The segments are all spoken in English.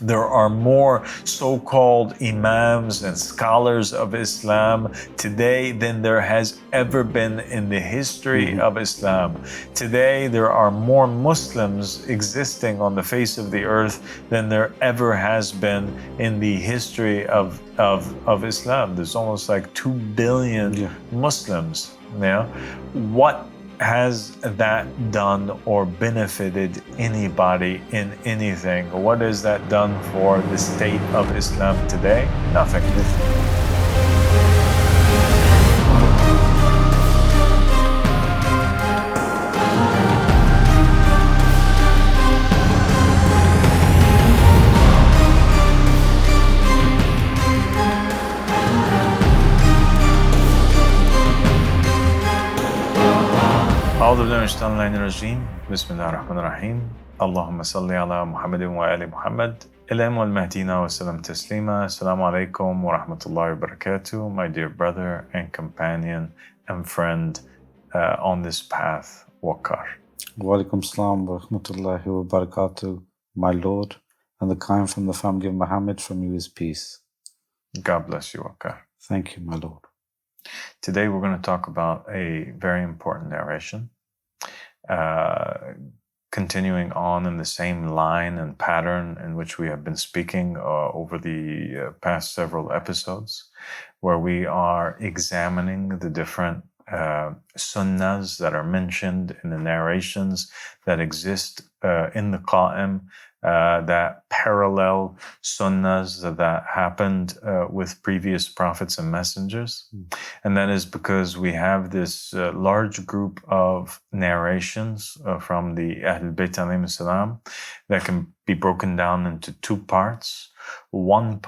There are more so-called imams and scholars of Islam today than there has ever been in the history of Islam. Today, there are more Muslims existing on the face of the earth than there ever has been in the history of Islam. There's almost like 2 billion Muslims. What has that done or benefited anybody in anything? What has that done for the state of Islam today? Nothing. أعوذ بالله من الشيطان الرجيم بسم الله الرحمن الرحيم اللهم صل على محمد وآل محمد الإمام والمهدينا وسلم تسليما السلام عليكم ورحمة الله وبركاته. My dear brother and companion and friend on this path, Waqar. Wa alaikum salam wa rahmatullahi wa barakatuh, my Lord, and the Qaim from the family of Muhammad, from you is peace. God bless you, Waqar. Thank you, my Lord. Today we're going to talk about a very important narration, continuing on in the same line and pattern in which we have been speaking over the past several episodes, where we are examining the different sunnahs that are mentioned in the narrations that exist in the Qaim, that parallel sunnahs that happened with previous prophets and messengers. And that is because we have this large group of narrations from the Ahlul Bayt alayhim salam that can be broken down into two parts. One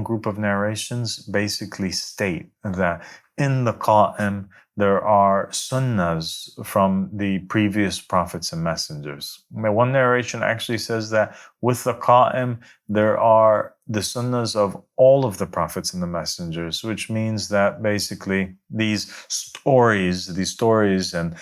group of narrations basically state that in the Qaim there are sunnahs from the previous prophets and messengers. One narration actually says that with the Qaim, there are the sunnahs of all of the prophets and the messengers, which means that basically these stories and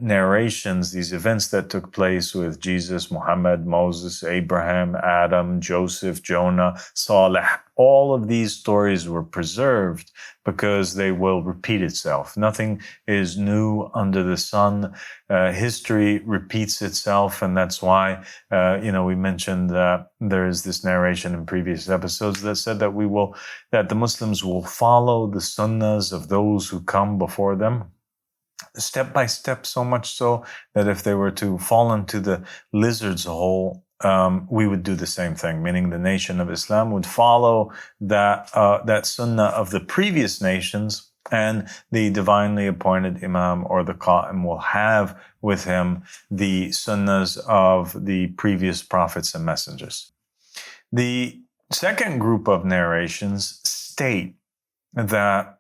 narrations, these events that took place with Jesus, Muhammad, Moses, Abraham, Adam, Joseph, Jonah, Saleh, all of these stories were preserved because they will repeat itself. Nothing is new under the sun. History repeats itself, and that's why, we mentioned that there is this narration in previous episodes that said that the Muslims will follow the sunnahs of those who come before them, step by step, so much so that if they were to fall into the lizard's hole, we would do the same thing, meaning the nation of Islam would follow that sunnah of the previous nations, and the divinely appointed imam or the Qaim will have with him the sunnahs of the previous prophets and messengers. The second group of narrations state that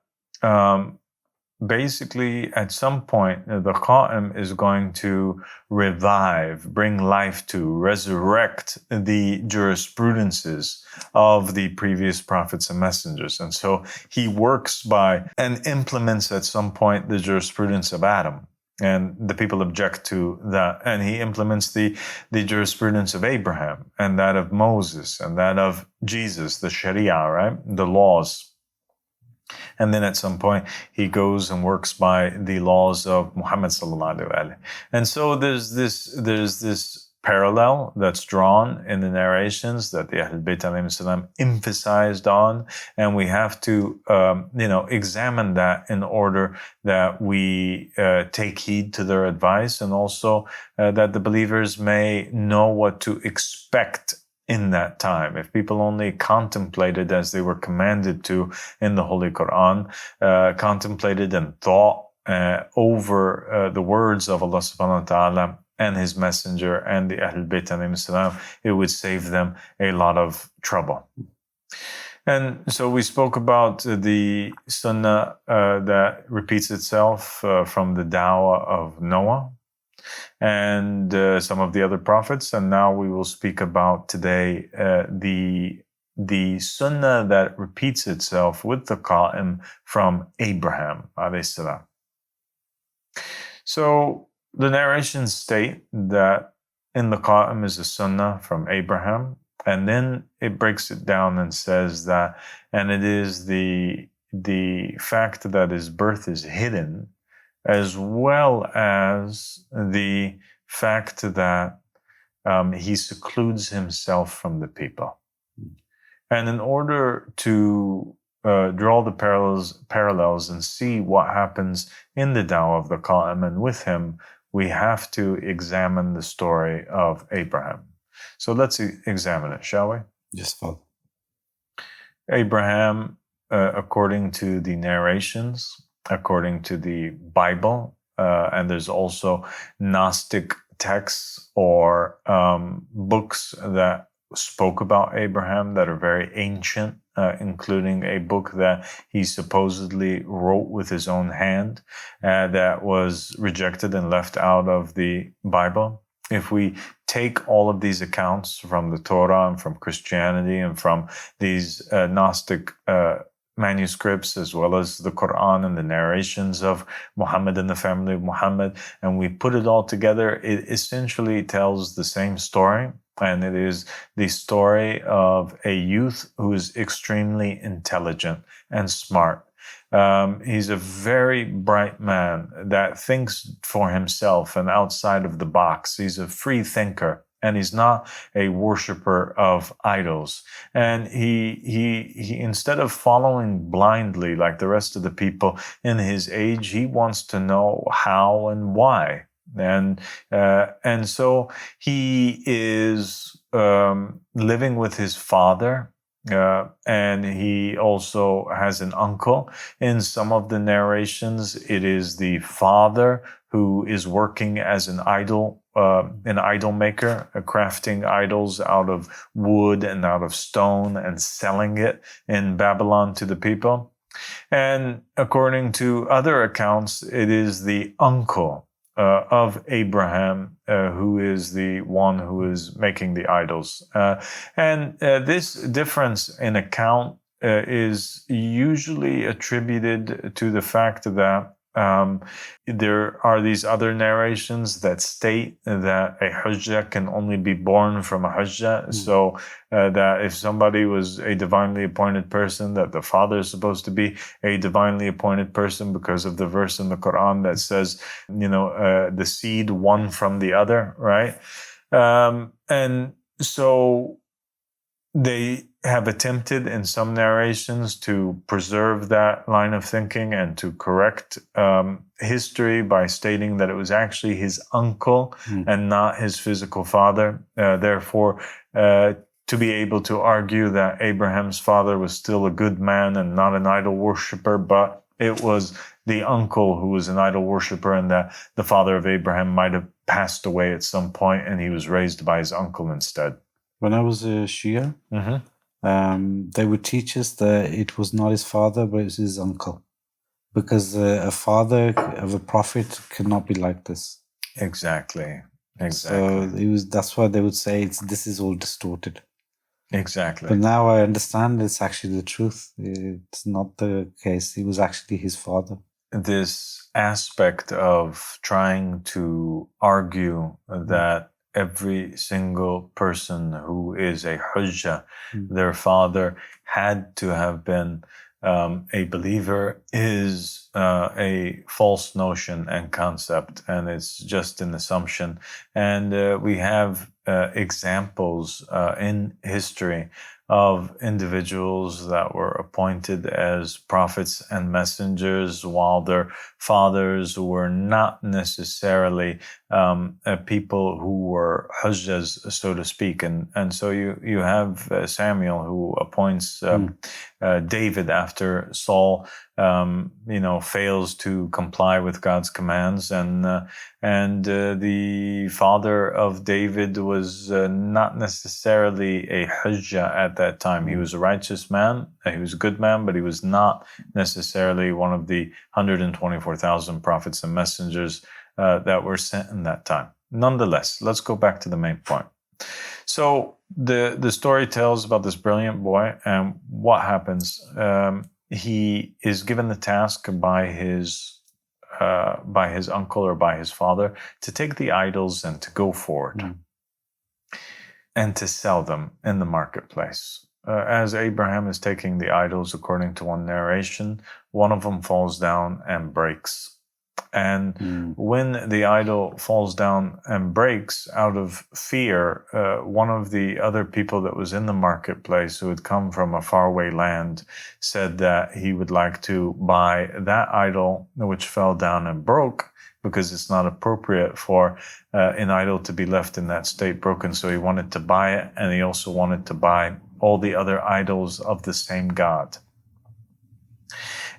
basically, at some point, the Qaim is going to revive, bring life to, resurrect the jurisprudences of the previous prophets and messengers. And so he works by and implements at some point the jurisprudence of Adam. And the people object to that. And he implements the jurisprudence of Abraham and that of Moses and that of Jesus, the Sharia, right? The laws. And then at some point, he goes and works by the laws of Muhammad sallallahu alaihi wasallam. And so there's this parallel that's drawn in the narrations that the Ahlul Bayt alayhim salam emphasized on, and we have to examine that in order that we take heed to their advice, and also that the believers may know what to expect in that time. If people only contemplated as they were commanded to in the Holy Quran, contemplated and thought over the words of Allah subhanahu wa ta'ala and His Messenger and the Ahlul Bayt alayhim salam, it would save them a lot of trouble. And so we spoke about the sunnah that repeats itself from the dawah of Noah and some of the other prophets. And now we will speak about today the sunnah that repeats itself with the Qaim from Abraham alayhi salam. So the narrations state that in the Qaim is a sunnah from Abraham. And then it breaks it down and says that, and it is the fact that his birth is hidden, as well as the fact that he secludes himself from the people. And in order to draw the parallels and see what happens in the dawah of the Qaim and with him, we have to examine the story of Abraham. So let's examine it, shall we? Yes, Father. Abraham, according to the narrations, according to the Bible, and there's also Gnostic texts or books that spoke about Abraham that are very ancient, including a book that he supposedly wrote with his own hand that was rejected and left out of the Bible. If we take all of these accounts from the Torah and from Christianity and from these Gnostic manuscripts, as well as the Quran and the narrations of Muhammad and the family of Muhammad, and we put it all together, it essentially tells the same story. And it is the story of a youth who is extremely intelligent and smart. He's a very bright man that thinks for himself and outside of the box. He's a free thinker, and he's not a worshiper of idols. And he instead of following blindly like the rest of the people in his age, he wants to know how and why. And so he is living with his father, and he also has an uncle. In some of the narrations, it is the father who is working as an idol maker, crafting idols out of wood and out of stone and selling it in Babylon to the people. And according to other accounts, it is the uncle of Abraham, who is the one who is making the idols. And this difference in account is usually attributed to the fact that there are these other narrations that state that a hujjah can only be born from a hujjah. So that if somebody was a divinely appointed person, that the father is supposed to be a divinely appointed person because of the verse in the Quran that says, the seed one from the other, right? And so they have attempted in some narrations to preserve that line of thinking and to correct history by stating that it was actually his uncle and not his physical father. Therefore, to be able to argue that Abraham's father was still a good man and not an idol worshiper, but it was the uncle who was an idol worshiper, and that the father of Abraham might have passed away at some point and he was raised by his uncle instead. When I was a Shia, they would teach us that it was not his father, but it was his uncle. Because a father of a prophet cannot be like this. Exactly. So that's why they would say this is all distorted. Exactly. But now I understand it's actually the truth. It's not the case. He was actually his father. This aspect of trying to argue that every single person who is a hujjah, their father had to have been a believer, is a false notion and concept, and it's just an assumption. And we have examples in history of individuals that were appointed as prophets and messengers while their fathers were not necessarily people who were hujjas, so to speak. And so you have Samuel, who appoints David after Saul fails to comply with God's commands, and the father of David was not necessarily a hujjah at that time. He was a righteous man, he was a good man, but he was not necessarily one of the 124,000 prophets and messengers that were sent in that time. Nonetheless, let's go back to the main point. So the story tells about this brilliant boy, and what happens. He is given the task by his uncle or by his father to take the idols and to go forward. and to sell them in the marketplace. As Abraham is taking the idols, according to one narration, one of them falls down and breaks. And when the idol falls down and breaks, out of fear, one of the other people that was in the marketplace, who had come from a faraway land, said that he would like to buy that idol which fell down and broke, because it's not appropriate for an idol to be left in that state broken. So he wanted to buy it, and he also wanted to buy all the other idols of the same God.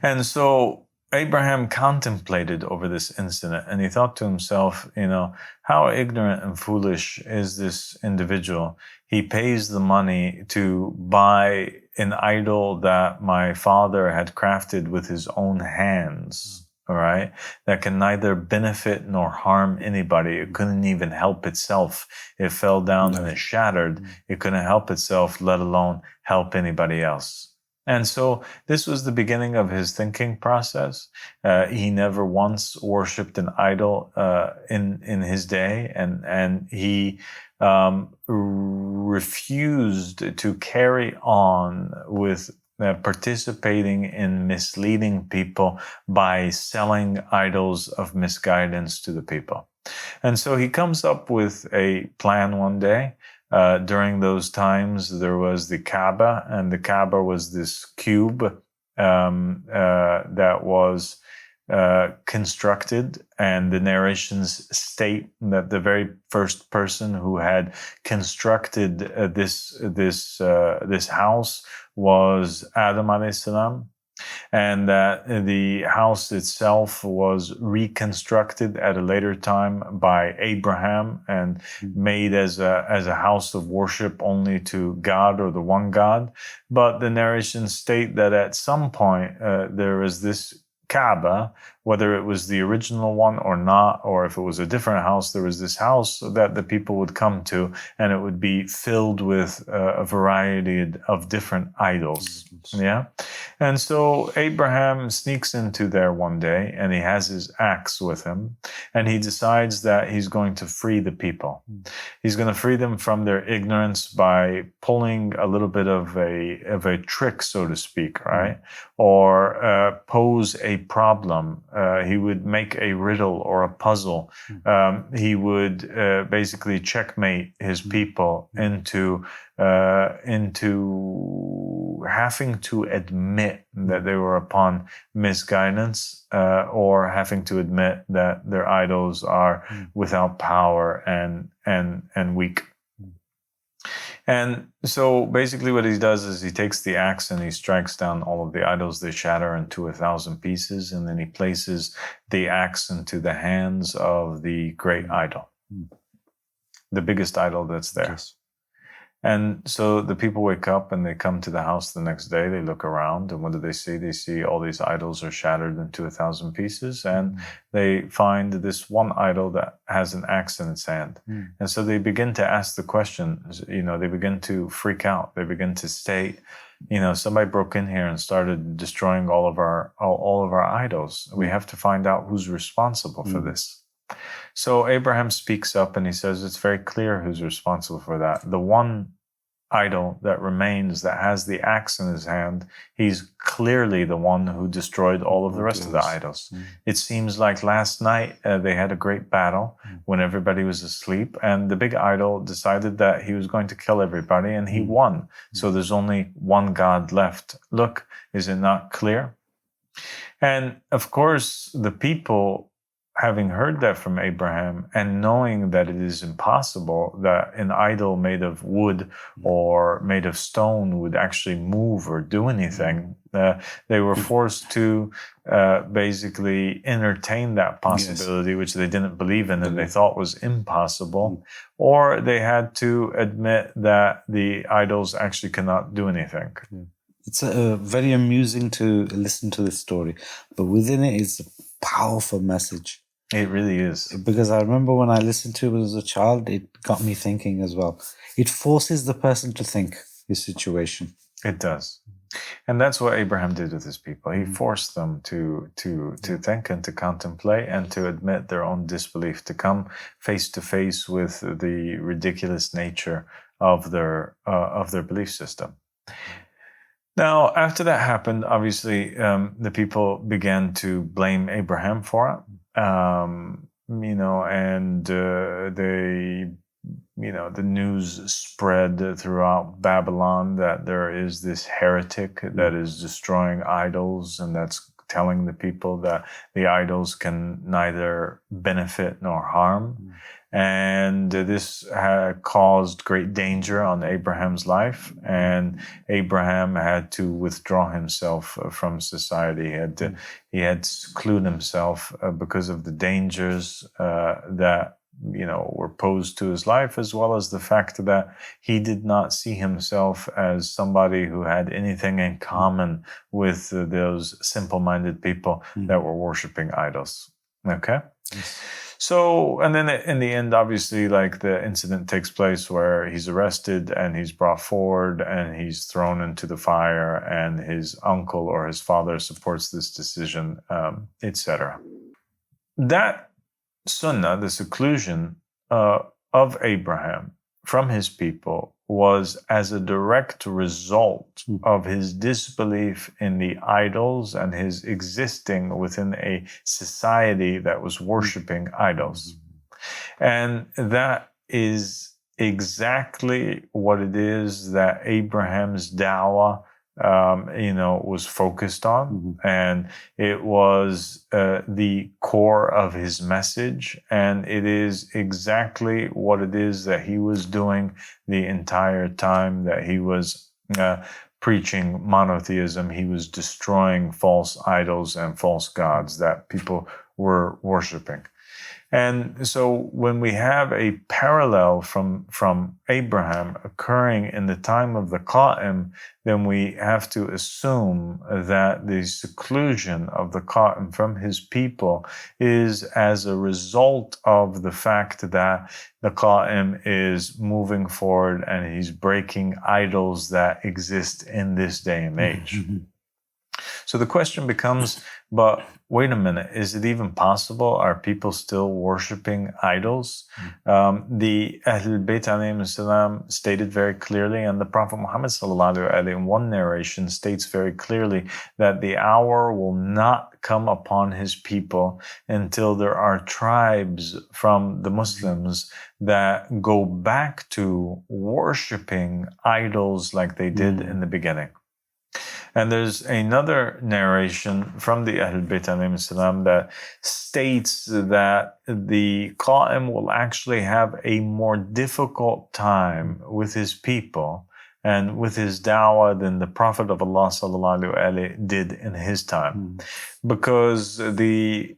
And so Abraham contemplated over this incident, and he thought to himself, how ignorant and foolish is this individual? He pays the money to buy an idol that my father had crafted with his own hands, all right, that can neither benefit nor harm anybody. It couldn't even help itself. It fell down and it shattered. It couldn't help itself, let alone help anybody else. And so this was the beginning of his thinking process. He never once worshipped an idol in his day, and he refused to carry on with participating in misleading people by selling idols of misguidance to the people. And so he comes up with a plan one day. During those times, there was the Kaaba, and the Kaaba was this cube that was constructed, and the narrations state that the very first person who had constructed this house was Adam alayhi salam, and that the house itself was reconstructed at a later time by Abraham and made as a house of worship only to God, or the one God. But the narrations state that at some point there was this Kaaba, whether it was the original one or not, or if it was a different house, there was this house that the people would come to, and it would be filled with a variety of different idols. Yeah. And so Abraham sneaks into there one day, and he has his axe with him, and he decides that he's going to free the people. He's going to free them from their ignorance by pulling a little bit of a trick, so to speak, right? Or pose a problem. He would make a riddle or a puzzle. He would basically checkmate his people into having to admit that they were upon misguidance, or having to admit that their idols are without power and weak. And so basically what he does is he takes the axe and he strikes down all of the idols. They shatter into 1,000 pieces, and then he places the axe into the hands of the great idol, the biggest idol that's there. Yes. And so the people wake up and they come to the house the next day. They look around, and what do they see? They see all these idols are shattered into 1,000 pieces, and they find this one idol that has an axe in its hand. And so they begin to ask the question, they begin to freak out. They begin to state, somebody broke in here and started destroying all of our idols. We have to find out who's responsible for this. So Abraham speaks up and he says, it's very clear who's responsible for that. The one idol that remains, that has the axe in his hand, he's clearly the one who destroyed all of the rest of the idols. It seems like last night they had a great battle when everybody was asleep, and the big idol decided that he was going to kill everybody, and he won. So there's only one God left. Look, is it not clear? And of course, the people, having heard that from Abraham and knowing that it is impossible that an idol made of wood or made of stone would actually move or do anything, they were forced to basically entertain that possibility, which they didn't believe in and they thought was impossible, or they had to admit that the idols actually cannot do anything. It's very amusing to listen to this story, but within it is a powerful message. It really is. Because I remember when I listened to it as a child, it got me thinking as well. It forces the person to think his situation. It does. And that's what Abraham did with his people. He forced them to think and to contemplate and to admit their own disbelief, to come face to face with the ridiculous nature of their belief system. Now, after that happened, obviously, the people began to blame Abraham for it. And the news spread throughout Babylon that there is this heretic that is destroying idols, and that's telling the people that the idols can neither benefit nor harm. And this caused great danger on Abraham's life, and Abraham had to withdraw himself from society. He had to seclude himself because of the dangers that were posed to his life, as well as the fact that he did not see himself as somebody who had anything in common with those simple-minded people that were worshiping idols. Okay? Yes. So, and then in the end, obviously, like, the incident takes place where he's arrested and he's brought forward and he's thrown into the fire, and his uncle or his father supports this decision, etc. That sunnah, the seclusion of Abraham from his people, was as a direct result of his disbelief in the idols and his existing within a society that was worshiping idols. And that is exactly what it is that Abraham's da'wah was focused on, and it was the core of his message, and it is exactly what it is that he was doing the entire time that he was preaching monotheism. He was destroying false idols and false gods that people were worshiping. And so when we have a parallel from Abraham occurring in the time of the Qaim, then we have to assume that the seclusion of the Qaim from his people is as a result of the fact that the Qaim is moving forward and he's breaking idols that exist in this day and age. So the question becomes, but wait a minute, is it even possible? Are people still worshiping idols? The Ahlul Bayt alayhim salam stated very clearly, and the Prophet Muhammad sallallahu alaihi in one narration states very clearly that the hour will not come upon his people until there are tribes from the Muslims that go back to worshiping idols like they did in the beginning. And there's another narration from the Ahlul Bayt alayhim salam that states that the Qaim will actually have a more difficult time with his people and with his da'wah than the Prophet of Allah sallallahu alaihi did in his time. Because the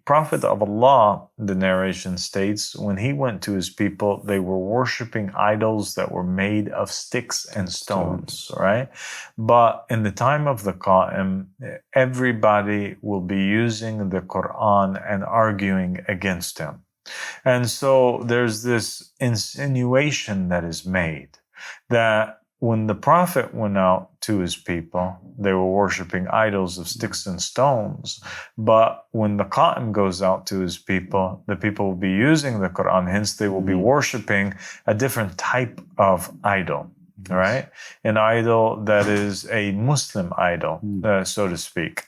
Prophet of Allah, the narration states, when he went to his people, they were worshiping idols that were made of sticks and stones, right? But in the time of the Qaim, everybody will be using the Quran and arguing against him. And so there's this insinuation that is made that when the Prophet went out to his people, they were worshiping idols of sticks and stones. But when the Qaim goes out to his people, the people will be using the Quran, hence they will be worshiping a different type of idol, right? An idol that is a Muslim idol, so to speak.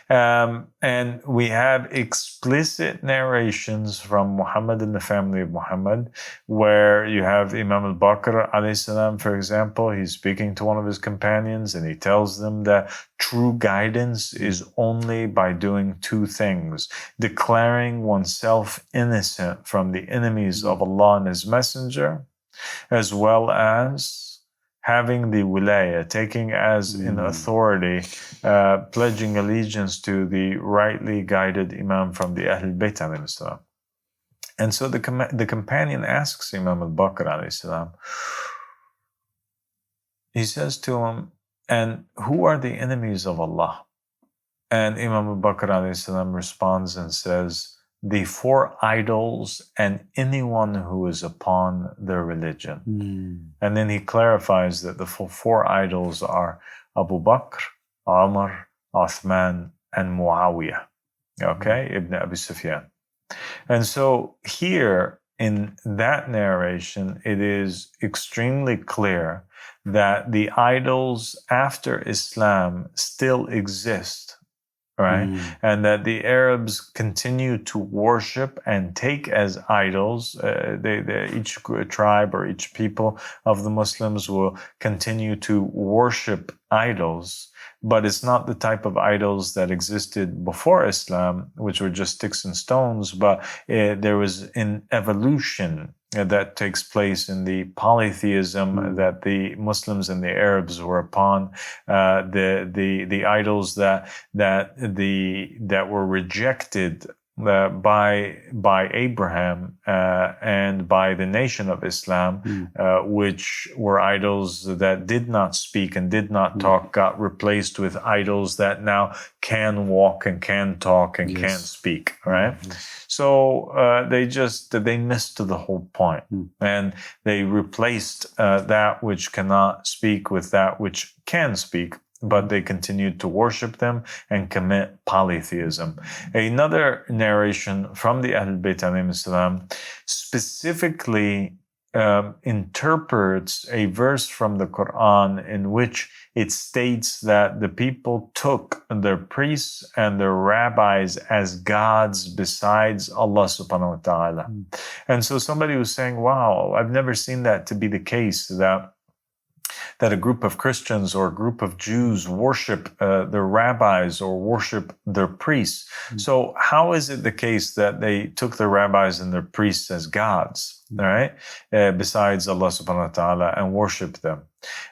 And we have explicit narrations from Muhammad and the family of Muhammad, where you have Imam al-Baqir alayhi salam, for example. He's speaking to one of his companions and he tells them that true guidance is only by doing two things: declaring oneself innocent from the enemies of Allah and His Messenger, as well as having the wilayah, taking as in authority, pledging allegiance to the rightly guided Imam from the Ahlul Bayt alayhi salam. And so the companion asks Imam al-Baqir alayhi salam, he says to him, and who are the enemies of Allah? And Imam al-Baqir alayhi salam responds and says, the four idols and anyone who is upon their religion. And then he clarifies that the four idols are Abu Bakr, Umar, Uthman, and Muawiyah, Ibn Abi Sufyan. And so here in that narration, it is extremely clear that the idols after Islam still exist, right? And that the Arabs continue to worship and take as idols. Each tribe or each people of the Muslims will continue to worship idols, but it's not the type of idols that existed before Islam, which were just sticks and stones, but there was an evolution that takes place in the polytheism that the Muslims and the Arabs were upon, the idols that were rejected by Abraham and by the nation of Islam, which were idols that did not speak and did not talk, got replaced with idols that now can walk and can talk and can speak, right? So they missed the whole point, and they replaced that which cannot speak with that which can speak, but they continued to worship them and commit polytheism. Another narration from the Ahlul Bayt alayhim salam specifically interprets a verse from the Quran in which it states that the people took their priests and their rabbis as gods besides Allah subhanahu wa ta'ala. And so somebody was saying, wow, I've never seen that to be the case, that a group of Christians or a group of Jews worship their rabbis or worship their priests. So how is it the case that they took their rabbis and their priests as gods, right? Besides Allah subhanahu wa ta'ala, and worship them?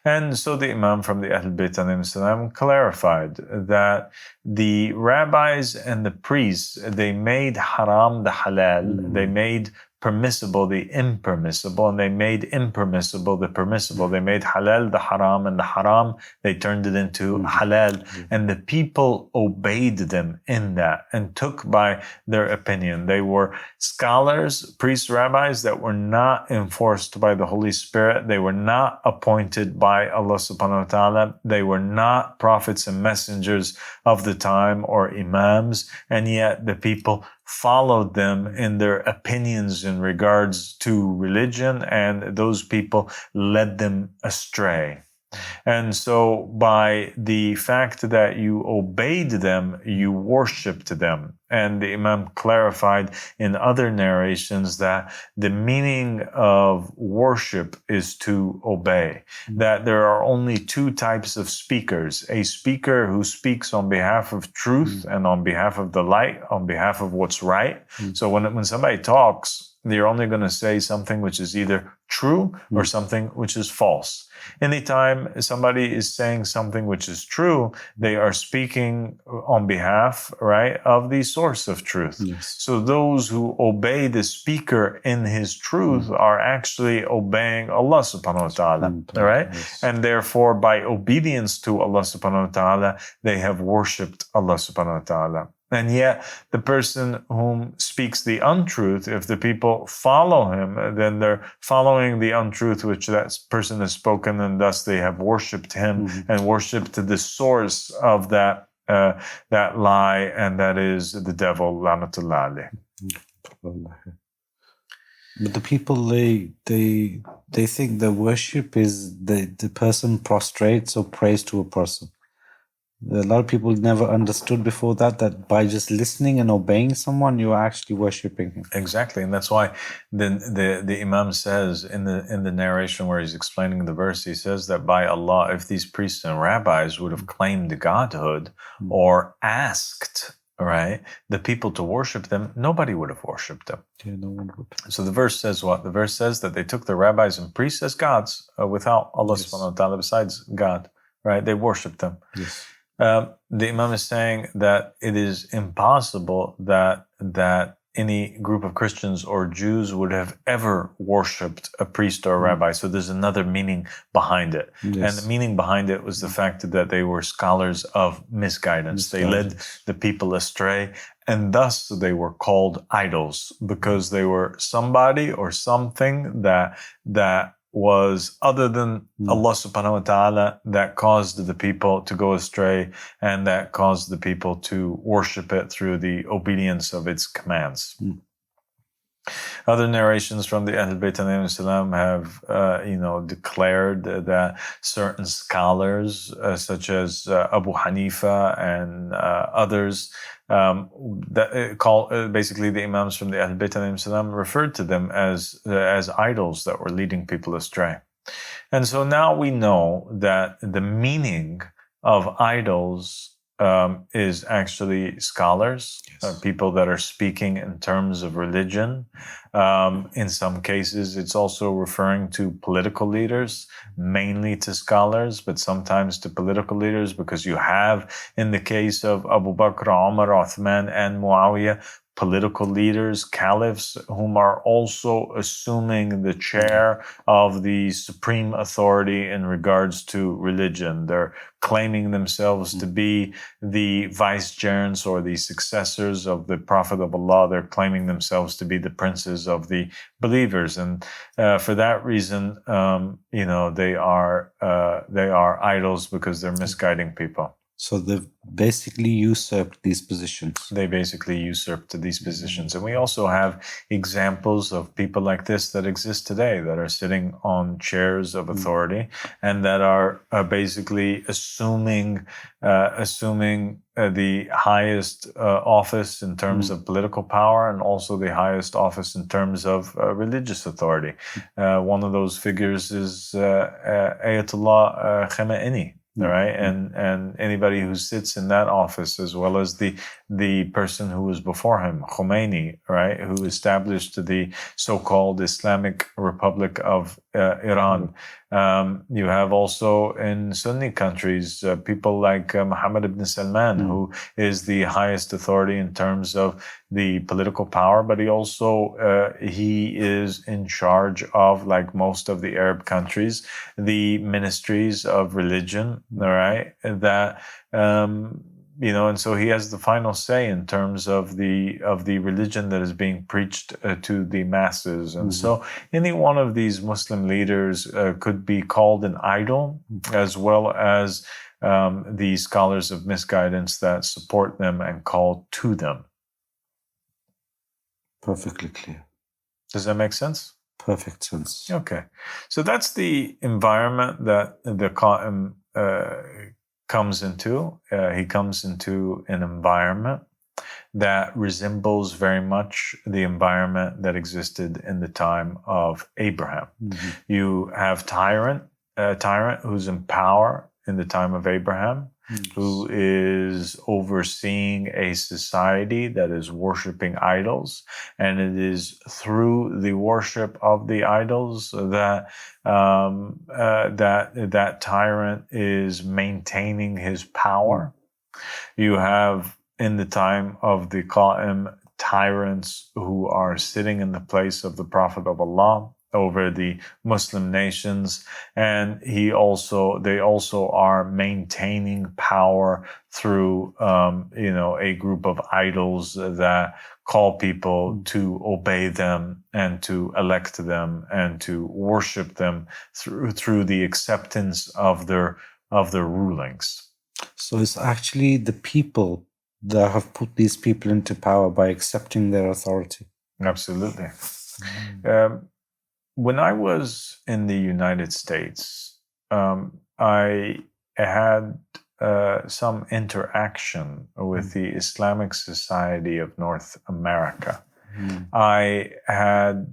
And so the Imam from the Ahlul Bayt alayhim salam clarified that the rabbis and the priests, they made haram the halal, they made permissible the impermissible, and they made impermissible the permissible. They made halal the haram, and the haram, they turned it into halal. And the people obeyed them in that and took by their opinion. They were scholars, priests, rabbis that were not enforced by the Holy Spirit. They were not appointed by Allah subhanahu wa ta'ala. They were not prophets and messengers of the time or imams, and yet the people followed them in their opinions in regards to religion, and those people led them astray. And so by the fact that you obeyed them, you worshipped them. And the Imam clarified in other narrations that the meaning of worship is to obey, that there are only two types of speakers: a speaker who speaks on behalf of truth and on behalf of the light, on behalf of what's right. So when somebody talks, they're only going to say something which is either true or something which is false. Anytime somebody is saying something which is true, they are speaking on behalf, right, of the source of truth. So those who obey the speaker in his truth are actually obeying Allah subhanahu wa ta'ala, right? And therefore, by obedience to Allah subhanahu wa ta'ala, they have worshipped Allah subhanahu wa ta'ala. And yet, the person whom speaks the untruth, if the people follow him, then they're following the untruth which that person has spoken, and thus they have worshipped him and worshipped the source of that lie, and that is the devil, Lanatullah alayh. But the people, they think the worship is the person prostrates or prays to a person. A lot of people never understood before that by just listening and obeying someone, you are actually worshipping him. Exactly, and that's why the Imam says in the narration where he's explaining the verse, he says that by Allah, if these priests and rabbis would have claimed godhood or asked, right, the people to worship them, nobody would have worshipped them. Yeah, no one would. So the verse says what? The verse says that they took the rabbis and priests as gods without Allah subhanahu wa ta'ala, besides God, right? They worshipped them. Yes. The Imam is saying that it is impossible that any group of Christians or Jews would have ever worshipped a priest or a rabbi. So there's another meaning behind it. And the meaning behind it was the fact that they were scholars of misguidance. They led the people astray, and thus they were called idols, because they were somebody or something that was other than Allah subhanahu wa ta'ala, that caused the people to go astray, and that caused the people to worship it through the obedience of its commands. Other narrations from the Ahl Bayt alayhim salam have, declared that certain scholars, such as Abu Hanifa and others, basically the Imams from the Ahl Bayt alayhim salam referred to them as idols that were leading people astray. And so now we know that the meaning of idols is actually scholars, Yes. people that are speaking in terms of religion. In some cases, it's also referring to political leaders, mainly to scholars, but sometimes to political leaders, because you have, in the case of Abu Bakr, Umar, Uthman, and Muawiyah, political leaders, caliphs, whom are also assuming the chair of the supreme authority in regards to religion. They're claiming themselves to be the vicegerents or the successors of the Prophet of Allah. They're claiming themselves to be the princes of the believers, and for that reason, they are idols because they're misguiding people. So they've basically usurped these positions. They basically usurped these positions. And we also have examples of people like this that exist today, that are sitting on chairs of authority and that are basically assuming the highest office in terms of political power, and also the highest office in terms of religious authority. One of those figures is Ayatollah Khamenei. All right, and anybody who sits in that office, as well as the person who was before him, Khomeini, right, who established the so-called Islamic Republic of Iran. You have also in Sunni countries people like Mohammed ibn Salman, who is the highest authority in terms of the political power, but he is in charge of, like most of the Arab countries, the ministries of religion, all right, that and so he has the final say in terms of the religion that is being preached to the masses. And so any one of these Muslim leaders could be called an idol, as well as the scholars of misguidance that support them and call to them. Perfectly clear. Does that make sense? Perfect sense. Okay. So that's the environment that the Qaim comes into. He comes into an environment that resembles very much the environment that existed in the time of Abraham. You have tyrant who's in power in the time of Abraham, who is overseeing a society that is worshiping idols, and it is through the worship of the idols that that tyrant is maintaining his power. You have, in the time of the Qaim, tyrants who are sitting in the place of the Prophet of Allah over the Muslim nations, and they also are maintaining power through a group of idols that call people to obey them and to elect them and to worship them through the acceptance of their rulings. So it's actually the people that have put these people into power by accepting their authority. Absolutely. When I was in the United States, I had some interaction with the Islamic Society of North America. I had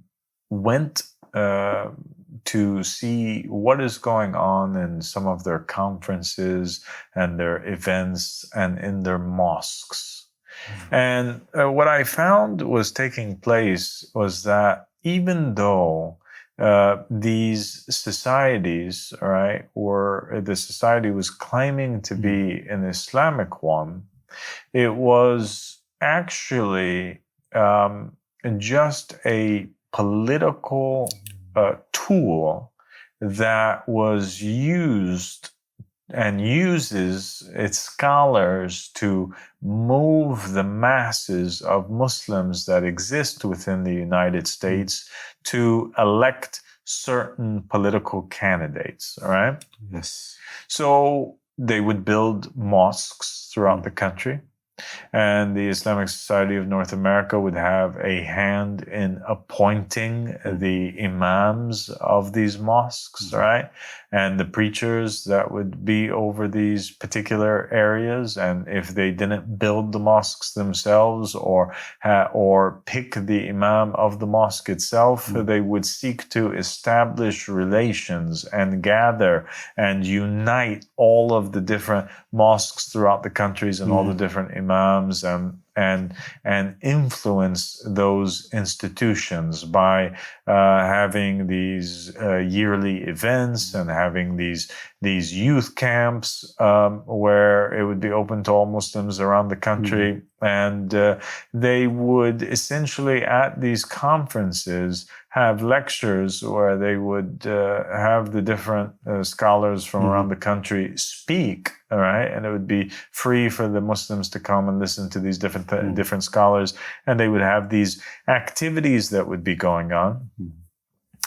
went to see what is going on in some of their conferences and their events and in their mosques. And what I found was taking place was that even though these societies, all right, or the society was claiming to be an Islamic one, it was actually just a political tool that was used and uses its scholars to move the masses of Muslims that exist within the United States to elect certain political candidates, all right? Yes. So they would build mosques throughout the country. And the Islamic Society of North America would have a hand in appointing the imams of these mosques, right? And the preachers that would be over these particular areas. And if they didn't build the mosques themselves or pick the imam of the mosque itself, they would seek to establish relations and gather and unite all of the different mosques throughout the countries and all the different imams and influence those institutions by having these yearly events and having these youth camps where it would be open to all Muslims around the country. And they would essentially at these conferences have lectures where they would have the different scholars from around the country speak, all right? And it would be free for the Muslims to come and listen to these different scholars. And they would have these activities that would be going on.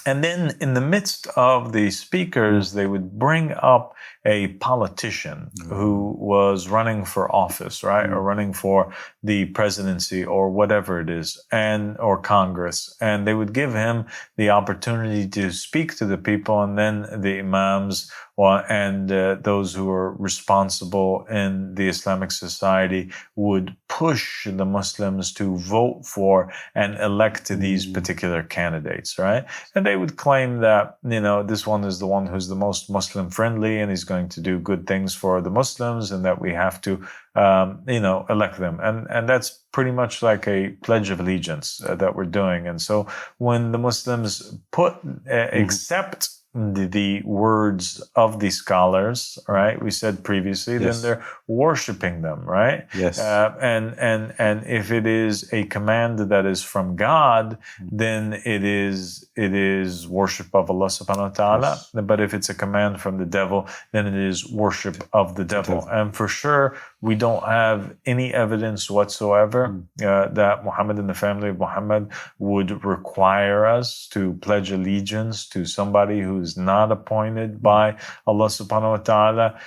And then in the midst of the speakers, they would bring up a politician who was running for office, right? Or running for the presidency or whatever it is, or Congress. And they would give him the opportunity to speak to the people, and then the imams and those who were responsible in the Islamic society would push the Muslims to vote for and elect these particular candidates, right? And they would claim that, this one is the one who's the most Muslim friendly and he's going to do good things for the Muslims, and that we have to, elect them. And that's pretty much like a pledge of allegiance that we're doing. And so when the Muslims accept the words of the scholars, right? We said previously, then they're worshiping them, right? Yes. And if it is a command that is from God, then it is worship of Allah subhanahu wa ta'ala. Yes. But if it's a command from the devil, then it is worship of the devil. And for sure, we don't have any evidence whatsoever that Muhammad and the family of Muhammad would require us to pledge allegiance to somebody who's not appointed by Allah subhanahu wa ta'ala,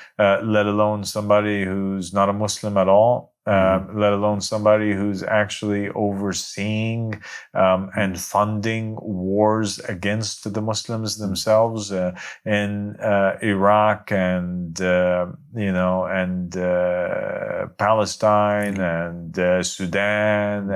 let alone somebody who's not a Muslim at all. Let alone somebody who's actually overseeing and funding wars against the Muslims themselves in Iraq and Palestine and Sudan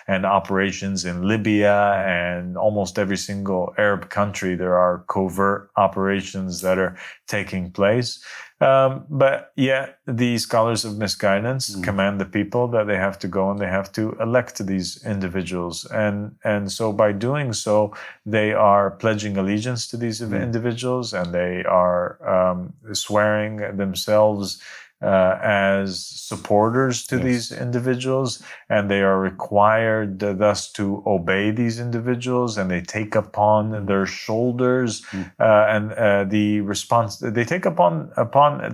and operations in Libya and almost every single Arab country. There are covert operations that are taking place. But yet the scholars of misguidance command the people that they have to go and they have to elect these individuals. And so by doing so, they are pledging allegiance to these individuals, and they are swearing themselves as supporters to these individuals, and they are required thus to obey these individuals, and they take upon their shoulders and the response they take upon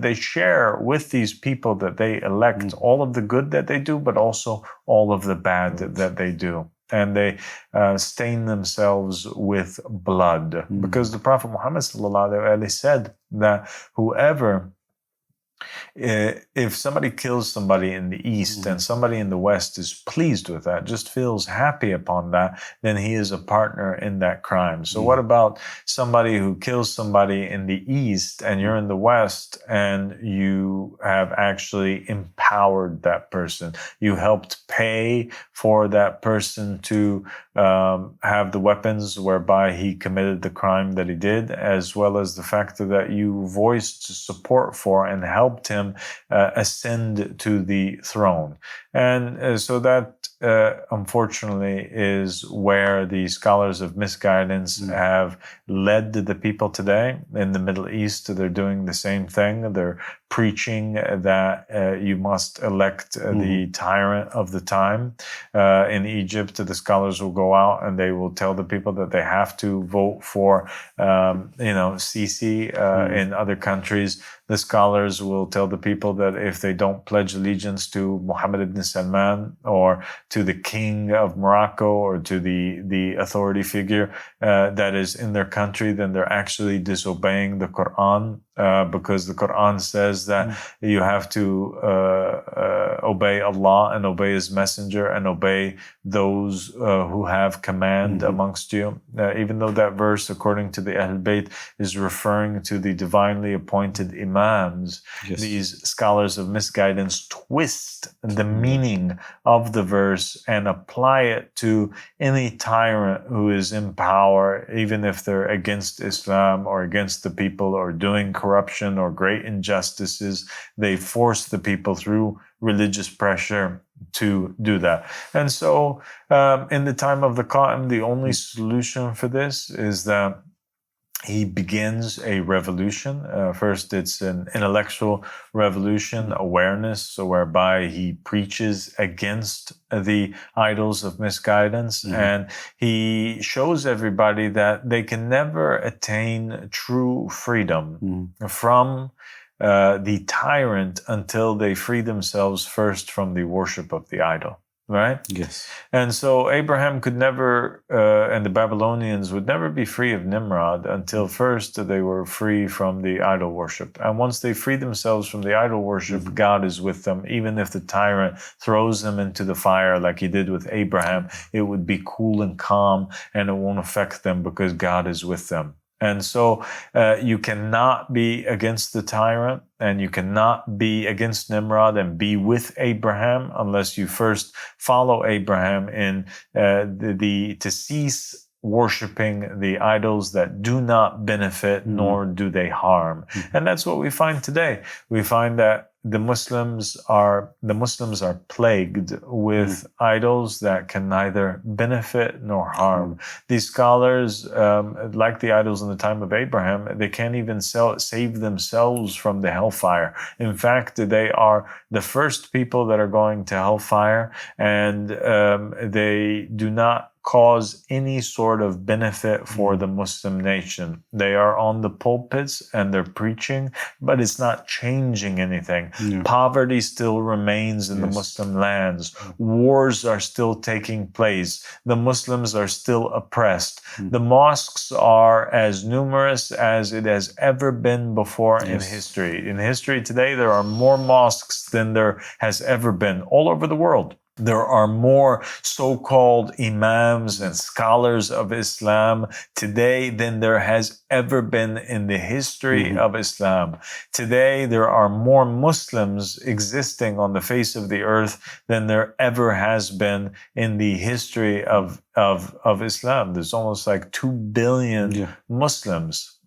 they share with these people that they elect all of the good that they do, but also all of the bad that they do. And they stain themselves with blood, because the Prophet Muhammad said that whoever if somebody kills somebody in the East and somebody in the West is pleased with that, just feels happy upon that, then he is a partner in that crime. So what about somebody who kills somebody in the East and you're in the West and you have actually empowered that person? You helped pay for that person to have the weapons whereby he committed the crime that he did, as well as the fact that you voiced support for and helped him ascend to the throne. And so that unfortunately is where the scholars of misguidance have led the people today. In the Middle East, they're doing the same thing. They're preaching that you must elect the tyrant of the time. In Egypt, the scholars will go out and they will tell the people that they have to vote for, Sisi. In other countries, the scholars will tell the people that if they don't pledge allegiance to Mohammed ibn Salman or to the king of Morocco or to the authority figure that is in their country, then they're actually disobeying the Quran. because the Quran says that you have to obey Allah and obey His Messenger and obey those who have command amongst you. Even though that verse, according to the Ahl Bayt, is referring to the divinely appointed Imams, these scholars of misguidance twist the meaning of the verse and apply it to any tyrant who is in power, even if they're against Islam or against the people or doing corruption or great injustices. They force the people through religious pressure to do that. And so in the time of the Qaim, the only solution for this is that he begins a revolution. First, it's an intellectual revolution, awareness, whereby he preaches against the idols of misguidance. And he shows everybody that they can never attain true freedom from the tyrant until they free themselves first from the worship of the idol. Right? Yes. And so Abraham could never, and the Babylonians would never be free of Nimrod until first they were free from the idol worship. And once they free themselves from the idol worship, God is with them. Even if the tyrant throws them into the fire like he did with Abraham, it would be cool and calm and it won't affect them because God is with them. And so you cannot be against the tyrant and you cannot be against Nimrod and be with Abraham unless you first follow Abraham in to cease worshiping the idols that do not benefit nor do they harm. And that's what we find today. We find that the Muslims are plagued with idols that can neither benefit nor harm. These scholars, like the idols in the time of Abraham, they can't even save themselves from the hellfire. In fact, they are the first people that are going to hellfire, and they do not cause any sort of benefit for the Muslim nation. They are on the pulpits and they're preaching, but it's not changing anything. Poverty still remains in the Muslim lands. Wars are still taking place. The Muslims are still oppressed. The mosques are as numerous as it has ever been before in history. In history today, there are more mosques than there has ever been all over the world. There are more so-called imams and scholars of Islam today than there has ever been in the history of Islam. Today, there are more Muslims existing on the face of the earth than there ever has been in the history of Islam. There's almost like 2 billion Muslims.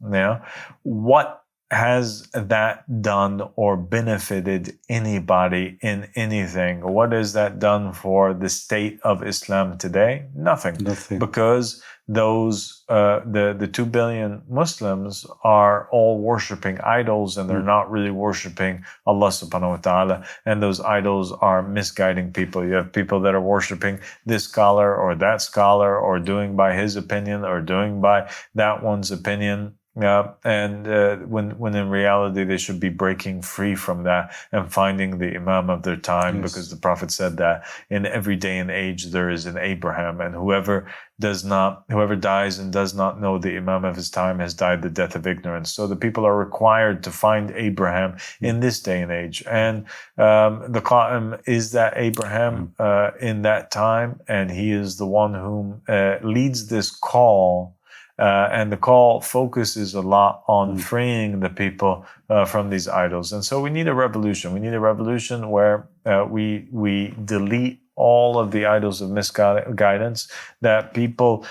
What has that done or benefited anybody in anything? What has that done for the state of Islam today? Nothing. Because those the 2 billion Muslims are all worshiping idols, and they're not really worshiping Allah subhanahu wa ta'ala, and those idols are misguiding people. You have people that are worshiping this scholar or that scholar, or doing by his opinion or doing by that one's opinion. And when in reality they should be breaking free from that and finding the Imam of their time, because the Prophet said that in every day and age there is an Abraham, and whoever dies and does not know the Imam of his time has died the death of ignorance. So the people are required to find Abraham in this day and age, and the Qaim is that Abraham in that time, and he is the one whom leads this call. And the call focuses a lot on freeing the people from these idols. And so we need a revolution. We need a revolution where we delete all of the idols of misguidance, that people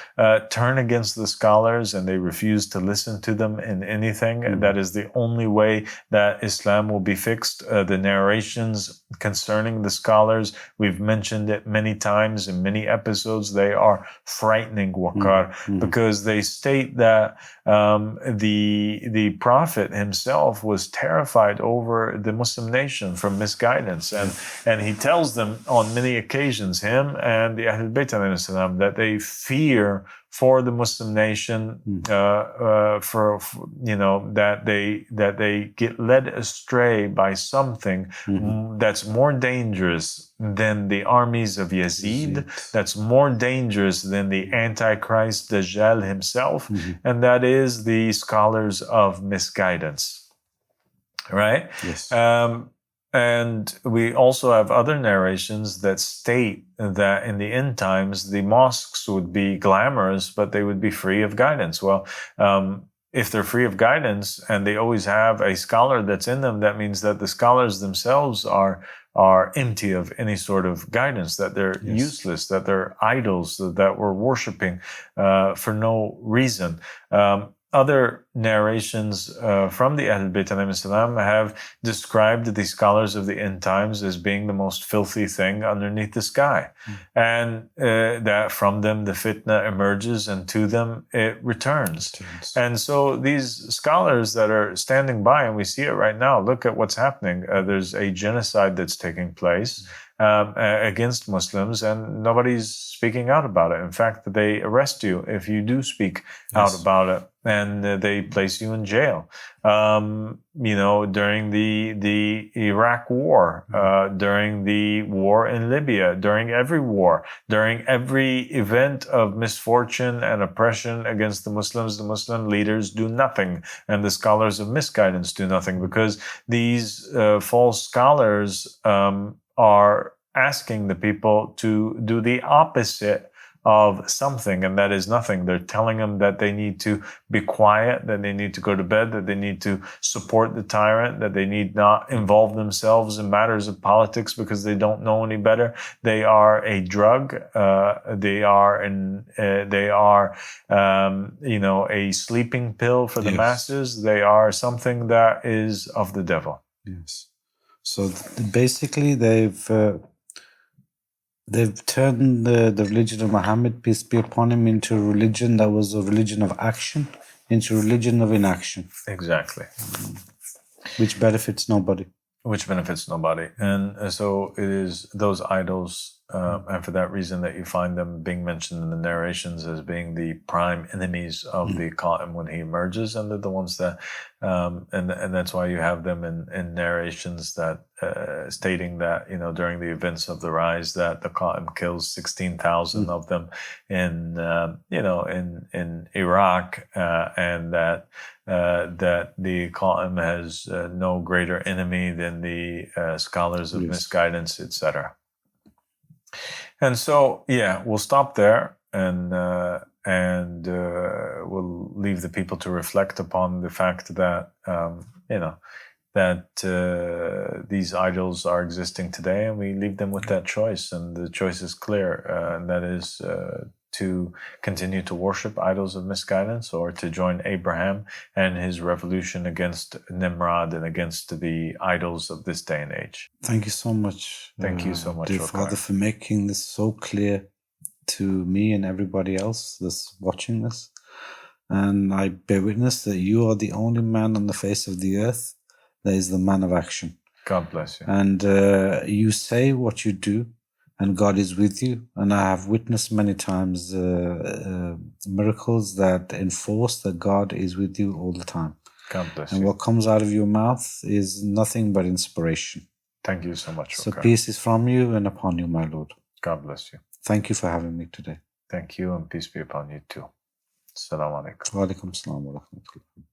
turn against the scholars and they refuse to listen to them in anything. And that is the only way that Islam will be fixed. The narrations concerning the scholars, we've mentioned it many times in many episodes, they are frightening, Waqar, because they state that the Prophet himself was terrified over the Muslim nation from misguidance. And he tells them on many occasions, him and the Ahl Bayt that they fear for the Muslim nation, that they get led astray by something that's more dangerous than the armies of Yazid, that's more dangerous than the Antichrist Dajjal himself, and that is the scholars of misguidance. right? Yes. And we also have other narrations that state that in the end times, the mosques would be glamorous, but they would be free of guidance. Well, if they're free of guidance and they always have a scholar that's in them, that means that the scholars themselves are empty of any sort of guidance, that they're useless, that they're idols, that we're worshiping for no reason. Other narrations from the Ahlul Bayt alayhim salam have described the scholars of the end times as being the most filthy thing underneath the sky. And that from them the fitna emerges and to them it returns. And so these scholars that are standing by, and we see it right now, look at what's happening. There's a genocide that's taking place against Muslims, and nobody's speaking out about it. In fact, they arrest you if you do speak out about it, and they place you in jail. During the Iraq War, during the war in Libya, during every war, during every event of misfortune and oppression against the Muslim leaders do nothing, and the scholars of misguidance do nothing, because these false scholars are asking the people to do the opposite of something, and that is nothing. They're telling them that they need to be quiet, that they need to go to bed, that they need to support the tyrant, that they need not involve themselves in matters of politics because they don't know any better. They are a drug. They are a sleeping pill for the masses. They are something that is of the devil. Yes. So basically, they've turned the religion of Muhammad, peace be upon him, into a religion that was a religion of action, into a religion of inaction. Exactly. Which benefits nobody. Which benefits nobody. And so it is those idols, and for that reason that you find them being mentioned in the narrations as being the prime enemies of the Qaim when he emerges, and they're the ones that, and that's why you have them in narrations that stating that, during the events of the rise, that the Qaim kills 16,000 of them in Iraq, and that the Qaim has no greater enemy than the scholars of misguidance, etc. And so, we'll stop there, and we'll leave the people to reflect upon the fact that these idols are existing today, and we leave them with that choice, and the choice is clear, and that is to continue to worship idols of misguidance, or to join Abraham and his revolution against Nimrod and against the idols of this day and age. Thank you so much. Thank you so much, dear Waqar. Father, for making this so clear to me and everybody else that's watching this. And I bear witness that you are the only man on the face of the earth that is the man of action. God bless you. And you say what you do, and God is with you. And I have witnessed many times miracles that enforce that God is with you all the time. God bless and you. what comes out of your mouth is nothing but inspiration. Thank you so much, So Waqar. peace is from you and upon you, my Lord. God bless you. Thank you for having me today. Thank you, and peace be upon you too. Assalamu alaikum. Wa alaikum salam wa rahmatullah.